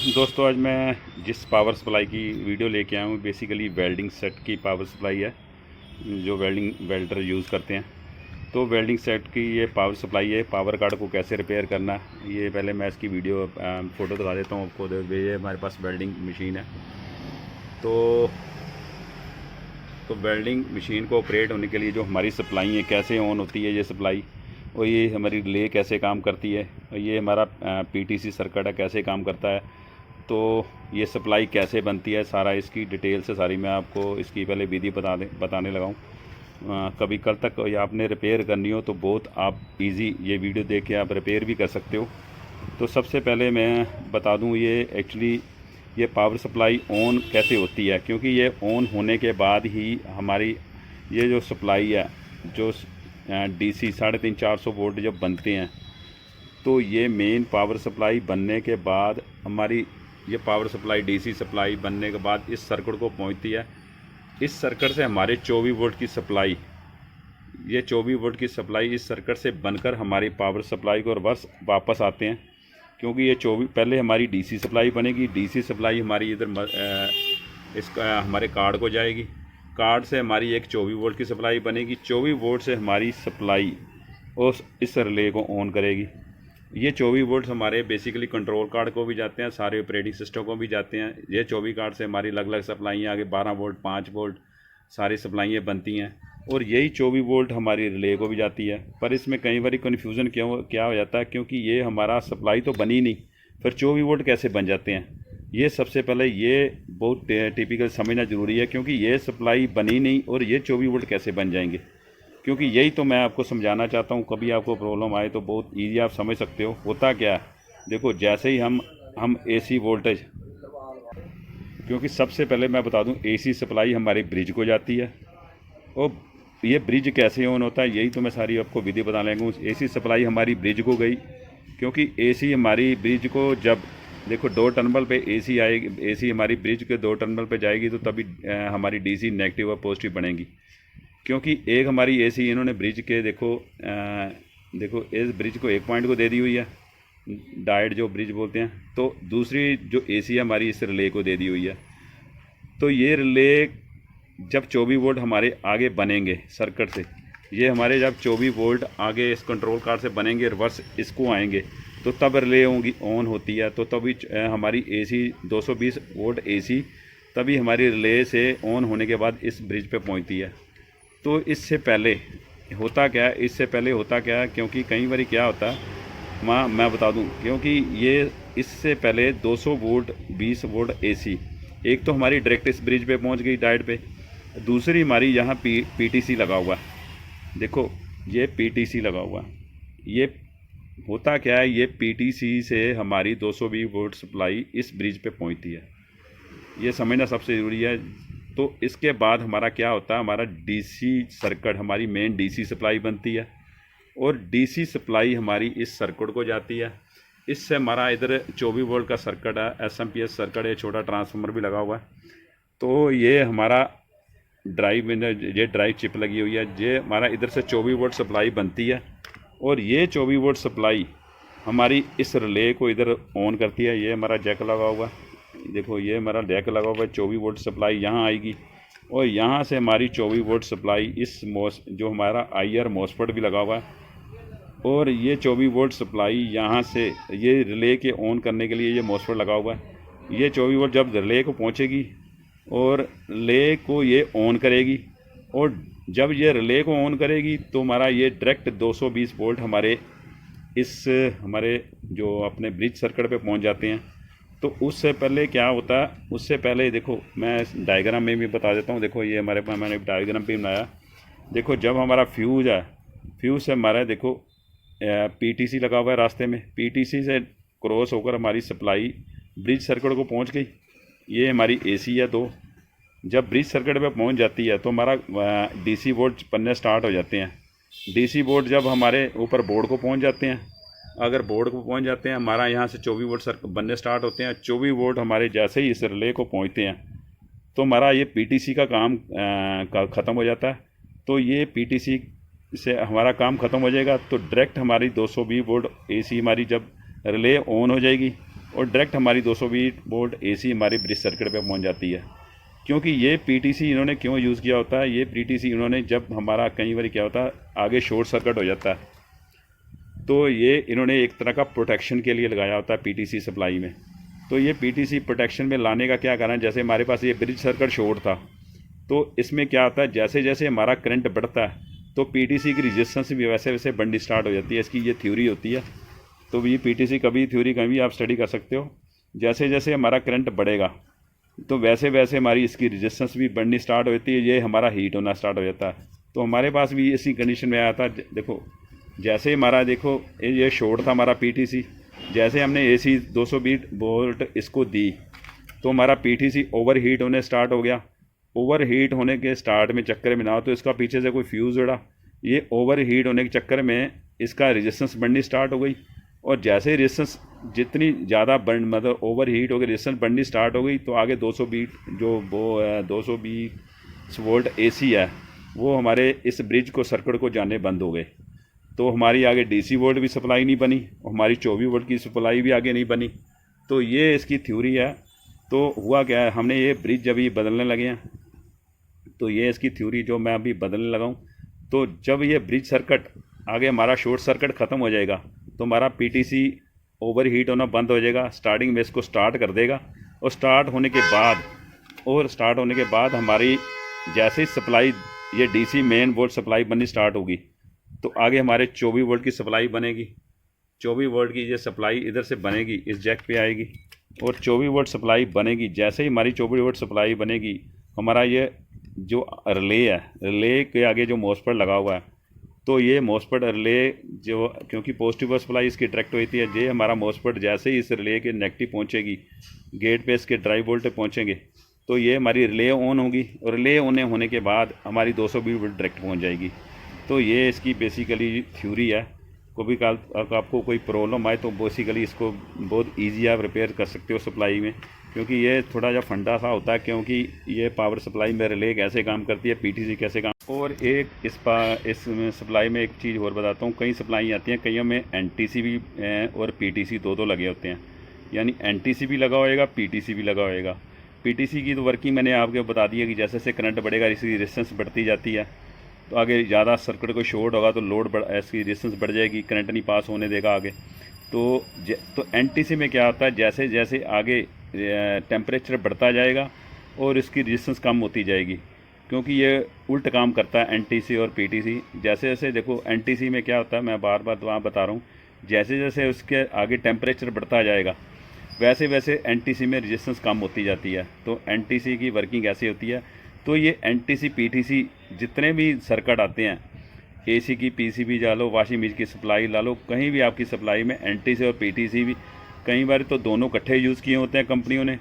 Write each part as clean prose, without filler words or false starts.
दोस्तों आज मैं जिस पावर सप्लाई की वीडियो लेके आया हूँ बेसिकली वेल्डिंग सेट की पावर सप्लाई है जो वेल्डर यूज़ करते हैं। तो वेल्डिंग सेट की ये पावर सप्लाई है। पावर कार्ड को कैसे रिपेयर करना, ये पहले मैं इसकी वीडियो फ़ोटो दिखा देता हूँ आपको। ये हमारे पास वेल्डिंग मशीन है। तो वेल्डिंग मशीन को ऑपरेट होने के लिए जो हमारी सप्लाई है कैसे ऑन होती है ये सप्लाई, और ये हमारी रिले कैसे काम करती है, और ये हमारा पीटीसी सर्किट है कैसे काम करता है, तो ये सप्लाई कैसे बनती है, सारा इसकी डिटेल से सारी मैं आपको इसकी पहले विधि बताने लगा हूँ। कभी कल तक या आपने रिपेयर करनी हो तो बहुत आप इजी ये वीडियो देख के आप रिपेयर भी कर सकते हो। तो सबसे पहले मैं बता दूँ ये एक्चुअली ये पावर सप्लाई ऑन कैसे होती है, क्योंकि ये ऑन होने के बाद ही हमारी ये जो सप्लाई है जो डीसी 350-400 वोल्ट जब बनते हैं तो ये मेन पावर सप्लाई बनने के बाद हमारी ये पावर सप्लाई डीसी सप्लाई बनने के बाद इस सर्किट को पहुंचती है। इस सर्किट से हमारे 24 वोल्ट की सप्लाई, ये 24 वोल्ट की सप्लाई इस सर्किट से बनकर हमारी पावर सप्लाई को रिवर्स वापस आते हैं। क्योंकि ये 24 पहले हमारी डीसी सप्लाई बनेगी, डीसी सप्लाई हमारी इधर इसका हमारे कार्ड को जाएगी, कार्ड से हमारी एक 24 वोल्ट की सप्लाई बनेगी, 24 वोल्ट से हमारी सप्लाई उस इस रिले को ऑन करेगी। ये 24 वोल्ट हमारे बेसिकली कंट्रोल कार्ड को भी जाते हैं, सारे ऑपरेटिंग सिस्टम को भी जाते हैं। ये 24 कार्ड से हमारी अलग अलग सप्लाइयाँ आगे 12 वोल्ट 5 वोल्ट सारी सप्लाइयाँ बनती हैं, और यही 24 वोल्ट हमारी रिले को भी जाती है। पर इसमें कई बार कन्फ्यूज़न क्या हो जाता है, क्योंकि ये हमारा सप्लाई तो बनी नहीं, फिर 24 वोल्ट कैसे बन जाते हैं। ये सबसे पहले ये बहुत टिपिकल समझना ज़रूरी है, क्योंकि ये सप्लाई बनी नहीं और ये 24 वोल्ट कैसे बन जाएंगे, क्योंकि यही तो मैं आपको समझाना चाहता हूँ। कभी आपको प्रॉब्लम आए तो बहुत ईजी आप समझ सकते हो। होता क्या है, देखो जैसे ही हम एसी वोल्टेज, क्योंकि सबसे पहले मैं बता दूं एसी सप्लाई हमारी ब्रिज को जाती है, और ये ब्रिज कैसे ऑन होता है यही तो मैं सारी आपको विधि बता लेंगे। एसी सप्लाई हमारी ब्रिज को गई, क्योंकि एसी हमारी ब्रिज को जब देखो 2 टर्मिनल पे एसी आएगी, एसी हमारी ब्रिज के 2 टर्मिनल पे जाएगी तो तभी हमारी डीसी नेगेटिव और पॉजिटिव बनेगी। क्योंकि एक हमारी एसी इन्होंने ब्रिज के देखो इस ब्रिज को एक पॉइंट को दे दी हुई है, डायड जो ब्रिज बोलते हैं, तो दूसरी जो एसी है हमारी इस रिले को दे दी हुई है। तो ये रिले जब 24 वोल्ट हमारे आगे बनेंगे सर्किट से, ये हमारे जब 24 वोल्ट आगे इस कंट्रोल कार्ड से बनेंगे रिवर्स इसको आएंगे, तो तब रिले होंगी ऑन होती है। तो तभी हमारी एसी 220 वोल्ट एसी तभी हमारी रिले से ऑन होने के बाद इस ब्रिज पे पहुंचती है। तो इससे पहले होता क्या है, क्योंकि कई बार क्या होता है मैं बता दूं, क्योंकि ये इससे पहले 200 वोल्ट 20 वोल्ट एसी एक तो हमारी डायरेक्ट इस ब्रिज पे पहुंच गई डायरेक्ट पे, दूसरी हमारी यहाँ पीटीसी लगा हुआ है। देखो ये पीटीसी लगा हुआ है, ये होता क्या है, ये पीटीसी से हमारी 220 वोल्ट सप्लाई इस ब्रिज पे पहुंचती है, ये समझना सबसे ज़रूरी है। तो इसके बाद हमारा क्या होता है, हमारा डीसी सर्किट हमारी मेन डीसी सप्लाई बनती है, और डीसी सप्लाई हमारी इस सर्किट को जाती है। इससे हमारा इधर 24 वोल्ट का सर्किट है, एसएमपीएस सर्किट है, छोटा ट्रांसफार्मर भी लगा हुआ है। तो ये हमारा ड्राइव में ये ड्राइव चिप लगी हुई है, ये हमारा इधर से 24 वोल्ट सप्लाई बनती है, और ये 24 वोल्ट सप्लाई हमारी इस रिले को इधर ऑन करती है। ये हमारा जैक लगा हुआ है, देखो ये हमारा जैक लगा हुआ है, 24 वोल्ट सप्लाई यहाँ आएगी, और यहाँ से हमारी 24 वोल्ट सप्लाई इस जो हमारा आईआर मॉसफेट भी लगा हुआ है, और ये 24 वोल्ट सप्लाई यहाँ से ये रिले के ऑन करने के लिए ये मॉसफेट लगा हुआ है। ये 24 वोल्ट जब रिले को पहुँचेगी और रिले को ये ऑन करेगी, और जब ये रिले को ऑन करेगी तो हमारा ये डायरेक्ट 220 वोल्ट हमारे हमारे जो अपने ब्रिज सर्किट पे पहुंच जाते हैं। तो उससे पहले क्या होता है, उससे पहले देखो मैं डायग्राम में भी बता देता हूँ। देखो ये हमारे पास मैंने डायग्राम भी बनाया, देखो जब हमारा फ्यूज़ है, फ्यूज़ से हमारा देखो पीटीसी लगा हुआ है रास्ते में, पीटीसी से क्रॉस होकर हमारी सप्लाई ब्रिज सर्किट को पहुँच गई। ये हमारी एसी है, तो जब ब्रिज सर्किट पे पहुंच जाती है तो हमारा डीसी वोल्ट बनने स्टार्ट हो जाते हैं। डीसी वोल्ट जब हमारे ऊपर बोर्ड को पहुंच जाते हैं, अगर बोर्ड को पहुंच जाते हैं हमारा यहाँ से 24 वोल्ट बनने स्टार्ट होते हैं। 24 वोल्ट हमारे जैसे ही इस रिले को पहुंचते हैं तो हमारा ये पीटीसी का काम ख़त्म हो जाता है। तो ये पीटीसी से हमारा काम ख़त्म हो जाएगा, तो डायरेक्ट हमारी 220 वोल्ट एसी हमारी जब रिले ऑन हो जाएगी और डायरेक्ट हमारी 220 वोल्ट AC हमारी ब्रिज सर्किट पे पहुंच जाती है। क्योंकि ये PTC इन्होंने क्यों यूज़ किया होता है, ये PTC इन्होंने जब हमारा कई बार क्या होता है आगे शॉर्ट सर्किट हो जाता है, तो ये इन्होंने एक तरह का प्रोटेक्शन के लिए लगाया होता है PTC सप्लाई में। तो ये PTC प्रोटेक्शन में लाने का क्या कारण है, जैसे हमारे पास ये ब्रिज सर्किट शॉर्ट था, तो इसमें क्या होता है जैसे जैसे हमारा करंट बढ़ता है तो PTC की रेजिस्टेंस भी वैसे वैसे बढ़नी स्टार्ट हो जाती है। इसकी ये थ्योरी होती है। तो ये PTC कभी थ्योरी कभी आप स्टडी कर सकते हो। जैसे जैसे हमारा करंट बढ़ेगा तो वैसे वैसे हमारी इसकी रेजिस्टेंस भी बढ़नी स्टार्ट हो जाती है, ये हमारा हीट होना स्टार्ट हो जाता है। तो हमारे पास भी इसी कंडीशन में आया था। देखो जैसे हमारा देखो ये शॉर्ट था हमारा PTC, जैसे हमने AC 220 वोल्ट इसको दी तो हमारा PTC ओवर हीट होने स्टार्ट हो गया। ओवर हीट होने के स्टार्ट में चक्कर में ना तो इसका पीछे से कोई फ्यूज़ उड़ा, ये ओवर हीट होने के चक्कर में इसका रेजिस्टेंस बढ़नी स्टार्ट हो गई। और जैसे रेजिस्टेंस जितनी ज़्यादा बढ़ मतलब ओवर हीट हो गई, रेजिस्टेंस बढ़नी स्टार्ट हो गई, तो आगे 220 जो वो 220 वोल्ट AC है वो हमारे इस ब्रिज को सर्किट को जाने बंद हो गए। तो हमारी आगे DC वोल्ट भी सप्लाई नहीं बनी और हमारी 24 वोल्ट की सप्लाई भी आगे नहीं बनी। तो ये इसकी थ्योरी है। तो हुआ क्या है, हमने ये ब्रिज जब ये बदलने लगे हैं तो ये इसकी थ्योरी जो मैं अभी बदलने लगा हूँ, तो जब ये ब्रिज सर्किट आगे हमारा शॉर्ट सर्किट ख़त्म हो जाएगा तो हमारा PTC ओवर हीट होना बंद हो जाएगा। स्टार्टिंग में इसको स्टार्ट कर देगा और स्टार्ट होने के बाद हमारी जैसे ही सप्लाई ये DC मेन वोल्ट सप्लाई बननी स्टार्ट होगी तो आगे हमारे 24 वोल्ट की सप्लाई बनेगी। 24 वोल्ट की ये सप्लाई इधर से बनेगी, इस जैक पे आएगी और 24 वोल्ट सप्लाई बनेगी। जैसे ही हमारी 24 वोल्ट सप्लाई बनेगी, हमारा ये जो रिले है, रिले के आगे जो मॉसफेट लगा हुआ है, तो ये मॉसफेट रिले जो क्योंकि पॉजिटिव सप्लाई इसकी डायरेक्ट होती है, ये हमारा मॉसफेट जैसे ही इस रिले के नेगेटिव पहुंचेगी गेट पे इसके ड्राइव वोल्ट पहुंचेंगे तो ये हमारी रिले ऑन होगी और रिले ऑन होने के बाद हमारी 220 वोल्ट डायरेक्ट पहुंच जाएगी। तो ये इसकी बेसिकली थ्योरी है। कभी काल आपको कोई प्रॉब्लम आए तो बेसिकली इसको बहुत इजी आप रिपेयर कर सकते हो सप्लाई में, क्योंकि ये थोड़ा सा फंडा सा होता है, क्योंकि ये पावर सप्लाई में रिले कैसे काम करती है, PTC कैसे काम। और एक इस सप्लाई में एक चीज़ और बताता हूँ, कई सप्लाई आती हैं, कईयों में NTC भी और PTC दो लगे होते हैं, यानी NTC भी लगा होएगा, PTC भी लगा होएगा। PTC की तो वर्किंग मैंने आपको बता दी है कि जैसे जैसे करंट बढ़ेगा इसकी रेजिस्टेंस बढ़ती जाती है, तो आगे ज़्यादा सर्किट को शॉर्ट होगा तो लोड इसकी रेजिस्टेंस बढ़ जाएगी, करंट नहीं पास होने देगा आगे। तो NTC में क्या होता है, जैसे जैसे आगे टेम्परेचर बढ़ता जाएगा और इसकी रेजिस्टेंस कम होती जाएगी, क्योंकि ये उल्ट काम करता है NTC और PTC। जैसे जैसे देखो NTC में क्या होता है, मैं बार बार वहाँ बता रहा हूँ, जैसे जैसे उसके आगे टेम्परेचर बढ़ता जाएगा वैसे वैसे NTC में रेजिस्टेंस कम होती जाती है। तो NTC की वर्किंग ऐसी होती है। तो ये NTC PTC जितने भी सर्किट आते हैं, AC की PCB ला लो, वाशिंग मशीन की सप्लाई ला लो, कहीं भी आपकी सप्लाई में NTC और PTC भी कई बार तो दोनों इकट्ठे यूज़ किए होते हैं कंपनियों ने,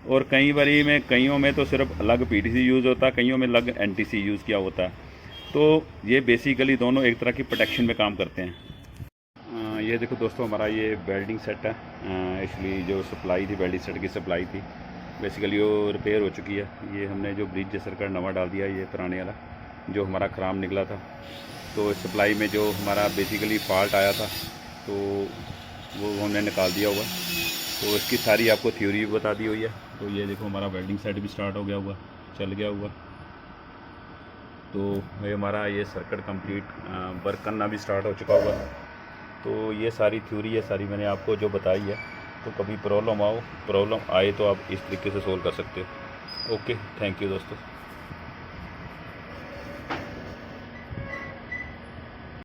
और कईयों में तो सिर्फ अलग PTC यूज़ होता है, कईयों में अलग NTC यूज़ किया होता है। तो ये बेसिकली दोनों एक तरह की प्रोटेक्शन में काम करते हैं। ये देखो दोस्तों, हमारा ये वेल्डिंग सेट है। एक्चुअली जो सप्लाई थी, वेल्डिंग सेट की सप्लाई थी, बेसिकली वो रिपेयर हो चुकी है। ये हमने जो ब्रिज सर्किट नवा डाल दिया, ये पुराने वाला जो हमारा ख़राब निकला था। तो सप्लाई में जो हमारा बेसिकली फॉल्ट आया था तो वो हमने निकाल दिया हुआ। तो इसकी सारी आपको थ्योरी भी बता दी हुई है। तो ये देखो हमारा वेल्डिंग सेट भी स्टार्ट हो गया हुआ, चल गया हुआ। तो ये हमारा ये सर्किट कंप्लीट वर्क करना भी स्टार्ट हो चुका हुआ। तो ये सारी थ्योरी है, सारी मैंने आपको जो बताई है। तो कभी प्रॉब्लम आए तो आप इस तरीके से सोल्व कर सकते हो। ओके, थैंक यू दोस्तों।